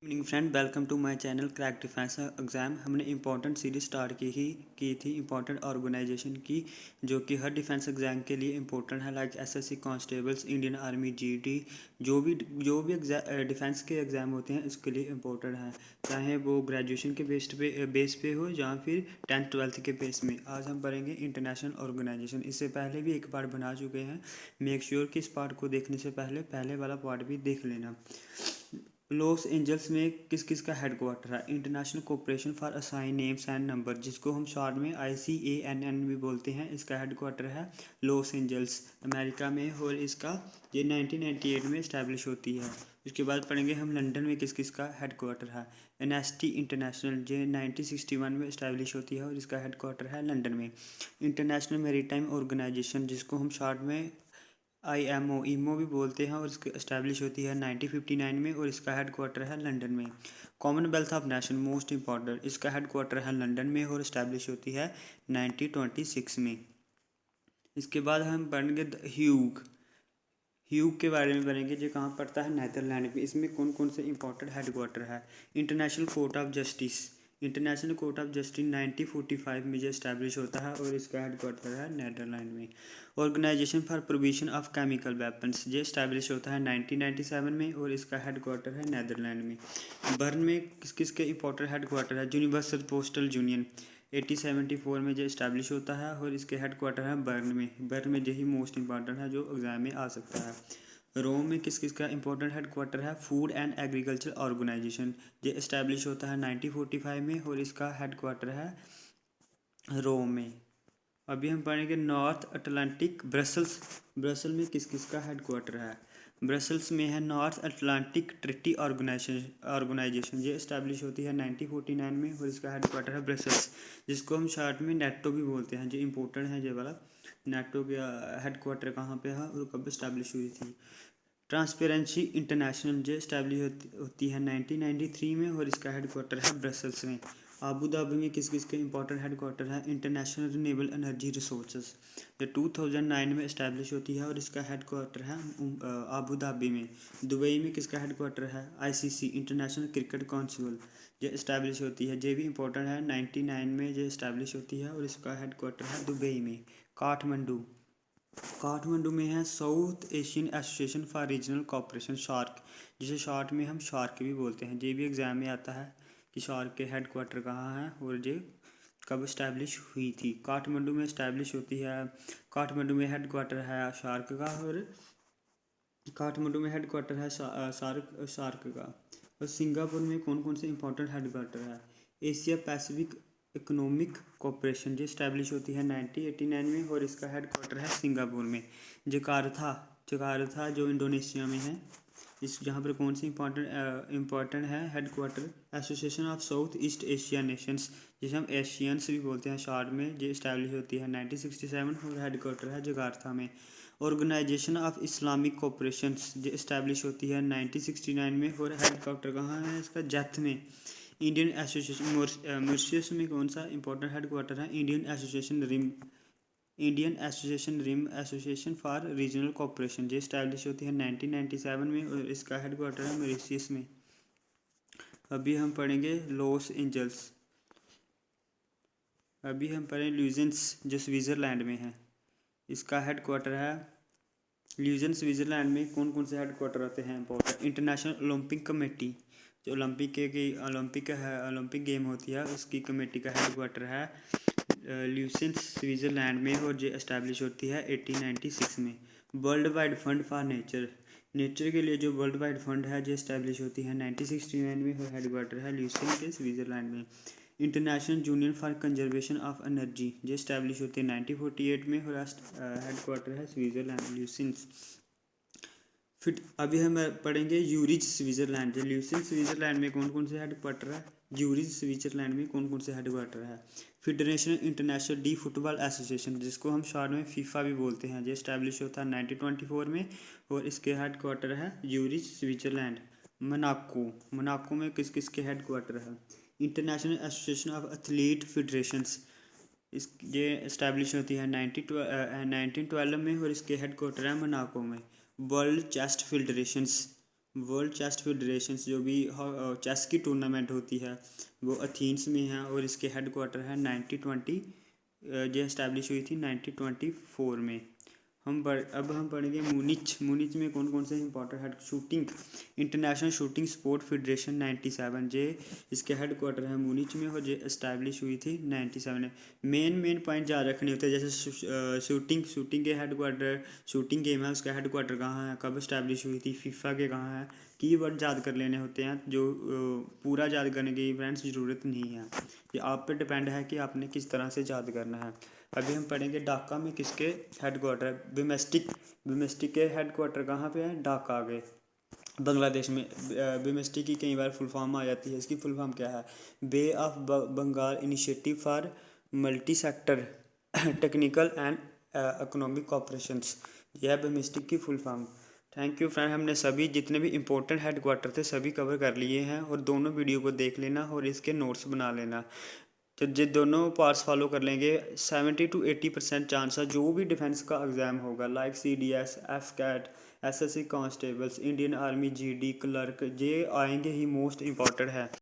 Evening friend, welcome to my channel crack defence exam. हमने important series start की थी important organisation की, जो कि हर डिफेंस एग्ज़ाम के लिए इंपॉर्टेंट है, like SSC constables, Indian army, GD. जो भी डिफेंस के एग्ज़ाम होते हैं इसके लिए इंपॉर्टेंट है, चाहे वो ग्रेजुएशन के बेस पे हो या फिर 10th-12th के बेस में। आज हम पढ़ेंगे इंटरनेशनल ऑर्गेनाइजेशन। इससे पहले भी एक पार्ट बना चुके हैं, मेक श्योर कि इस पार्ट को देखने से पहले वाला पार्ट भी देख लेना। लॉस एंजल्स में किस किस का हेडक्वार्टर है? International cooperation for assign names and number, जिसको हम शॉर्ट में ICANN भी बोलते हैं, इसका हेडक्वार्टर है लॉस एंजल्स, अमेरिका में। और इसका ये 1998 में इस्टेब्लिश होती है। उसके बाद पढ़ेंगे हम लंदन में किस किस का हेडक्वार्टर है। एमनेस्टी इंटरनेशनल, जो 1961 में इस्टेब्लिश होती है और इसका हेडक्वार्टर है लंदन में। इंटरनेशनल मैरीटाइम ऑर्गेनाइजेशन, जिसको हम शॉर्ट में IMO भी बोलते हैं, और इसकी इस्टेब्लिश होती है 1959 में और इसका हेडक्वार्टर है लंदन में। Commonwealth of nation, most important, इसका हेडक्वार्टर है लंदन में और इस्टेब्लिश होती है 1926 में। इसके बाद हम पढ़ेंगे ह्यूग के बारे में पढ़ेंगे, जो कहाँ पड़ता है? नेदरलैंड में। इसमें कौन कौन से इंपॉर्टेंट हेडक्वार्टर है? International court of justice, international court of justice 1945 में जो इस्टेब्लिश होता है और इसका हेडक्वार्टर है नेदरलैंड में। Organisation for provision of chemical weapons, ये इस्टेब्लिश होता है 1997 में और इसका हेडक्वार्टर है नेदरलैंड में। बर्न में किस किस के इंपॉर्टेंट हेडक्वार्टर है? यूनिवर्सल पोस्टल यूनियन 1874 में जो इस्टेब्लिश होता है और इसके हेडक्वार्टर है बर्न में यही मोस्ट इंपॉर्टेंट है जो एग्जाम में आ सकता है। रोम में किस किस का इंपॉर्टेंट हेडक्वार्टर है? फूड एंड एग्रीकल्चर ऑर्गेनाइजेशन, ये इस्टेब्लिश होता है 1945 में और इसका हेडक्वार्टर है रोम में। अभी हम पढ़ेंगे नॉर्थ अटलांटिक, ब्रसल्स में किस किस का हेडक्वार्टर है? ब्रसल्स में है नॉर्थ अटलांटिक ट्रीटी ऑर्गेनाइजेशन, ये इस्टेब्लिश होती है 1949 में और इसका हेडक्वार्टर है ब्रसल्स, जिसको हम शॉर्ट में नेटो भी बोलते हैं। जो इम्पोर्टेंट है ये वाला, नेटो का हेडक्वार्टर कहाँ पे है और कब इस्टेब्लिश हुई थी? ट्रांसपेरेंसी इंटरनेशनल, जो इस्टेब्लिश होती है 1993 में और इसका हेडक्वार्टर है ब्रसल्स में। आबू धाबी में किस किस के इंपॉर्टेंट हेडक्वार्टर है? इंटरनेशनल रिन्यूएबल एनर्जी रिसोर्सेज, जो 2009 में इस्टेब्लिश होती है और इसका हेडक्वार्टर है आबू धाबी में। दुबई में किसका हेडक्वार्टर है? ICC इंटरनेशनल क्रिकेट काउंसिल, जो इस्टेब्लिश होती है, ये भी इंपॉर्टेंट है, 99 में जो इस्टेब्लिश होती है और इसका हेडक्वार्टर है दुबई में। काठमांडू में है south Asian association for regional cooperation, shark, जिसे शॉर्ट में हम शार्क भी बोलते हैं। ये भी एग्जाम में आता है कि शार्क के हेडक्वार्टर कहाँ है और ये कब इस्टेब्लिश हुई थी। काठमांडू में इस्टेब्लिश होती है, काठमांडू में हेडक्वार्टर है शार्क का, और काठमांडू में हेडक्वार्टर है शार्क का। और सिंगापुर में कौन कौन से इंपॉर्टेंट हेडक्वार्टर है? एशिया पैसिफिक इकोनॉमिक कोऑपरेशन, जो इस्टेब्लिश होती है 1989 में और इसका हेडक्वार्टर है सिंगापुर में। जकार्ता जो इंडोनेशिया में है, इस जहाँ पर कौन सी इंपॉर्टेंट है headquarter? Association of south east Asia Nations, जिसे हम एशियंस भी बोलते हैं शॉर्ट में, जो इस्टेब्लिश होती है 1967 और हेडक्वार्टर है जकार्ता में। ऑर्गेनाइजेशन ऑफ इस्लामिक कोऑपरेशन, जो इस्टेब्लिश होती है 1969 में और हेडक्वार्टर कहाँ है इसका? जैथ में। इंडियन एसोसिएशन मॉरिशस में कौन सा इंपॉर्टेंट हेडक्वार्टर है? Indian association rim association for regional cooperation, जो इस्टेब्लिश होती है 1997 में और इसका हेडक्वार्टर है मॉरिशस में। अभी हम पढ़ेंगे लॉस एंजल्स। अभी हम पढ़ें ल्यूजेंस, जो स्विट्ज़रलैंड में है, इसका हेडक्वार्टर है ल्यूजन। स्विट्ज़रलैंड में कौन कौन से हेडक्वार्टर होते हैं इंपॉर्टेंट? इंटरनेशनल ओलंपिक कमेटी, जो ओलंपिक गेम होती है उसकी कमेटी का हेडक्वार्टर है ल्यूसेंस स्विट्ज़रलैंड में और जो इस्टेब्लिश होती है 1896 में। World wide fund for nature के लिए जो वर्ल्ड वाइड फंड है, जो इस्टेब्लिश होती है 1969 में और हेडक्वार्टर है ल्यूसेंस के स्विट्ज़रलैंड में। International union for conservation of energy, जो इस्टेब्लिश होती है 1948 में और हेडक्वार्टर है स्विट्ज़रलैंड ल्यूसेंस। फिर अभी हम पढ़ेंगे यूरिज स्विट्ज़रलैंड, ल्यूसेंस स्विट्ज़रलैंड में कौन कौन से हेडक्वार्टर है? यूरिज स्विट्ज़रलैंड में कौन कौन से हेडक्वार्टर है? Federation international D football association, जिसको हम शॉर्ट में फीफा भी बोलते हैं, जो इस्टेब्लिश होता है 1924 में और इसके हेडक्वार्टर है यूरिज स्विट्ज़रलैंड। मोनाको में किस किस के हेडक्वार्टर है? International association of athlete federations, ये इस्टेब्लिश होती है 1912 में और इसके हेडक्वार्टर है मोनाको में। World chest federations, world chess federation जो भी चेस की टूर्नामेंट होती है वो एथेंस में है और इसके हेड क्वार्टर है 1920 जो इस्टेब्लिश हुई थी 1924 में। अब हम पढ़ेंगे मुनिच में कौन कौन से important head shooting international shooting sport federation 97 जे इसके हेड क्वार्टर है मुनिच में और जो इस्टेब्लिश हुई थी 97 में। मेन पॉइंट याद रखने होते हैं जैसे शूटिंग के हेड क्वार्टर शूटिंग गेम है उसका हेड क्वार्टर कहाँ है, कब इस्टेब्लिश हुई थी, फीफा के कहाँ है, कीवर्ड याद कर लेने होते हैं जो पूरा याद करने की फ्रेंड्स ज़रूरत नहीं है, ये आप पे डिपेंड है कि आपने किस तरह से याद करना है। अभी हम पढ़ेंगे ढाका में किसके हेड क्वार्टर है, बिमेस्टिक के हेड क्वार्टर कहाँ पे है, ढाका के बांग्लादेश में। बिमेस्टिक की कई बार फुल फॉर्म आ जाती है, इसकी फुल फॉर्म क्या है, bay of Bengal initiative for multi sector technical and economic cooperations, यह है बिमेस्टिक की full form. Thank you friend, हमने सभी जितने भी इंपॉर्टेंट हेड क्वार्टर थे सभी कवर कर लिए हैं और दोनों वीडियो को देख लेना और इसके नोट्स बना लेना। तो जो दोनों पार्ट्स फॉलो कर लेंगे 70 to 80% चांस है जो भी डिफेंस का एग्ज़ाम होगा like CDS, FCAT, SSC constables, Indian army, GD clerk, ये आएंगे ही मोस्ट इम्पॉर्टेंट है।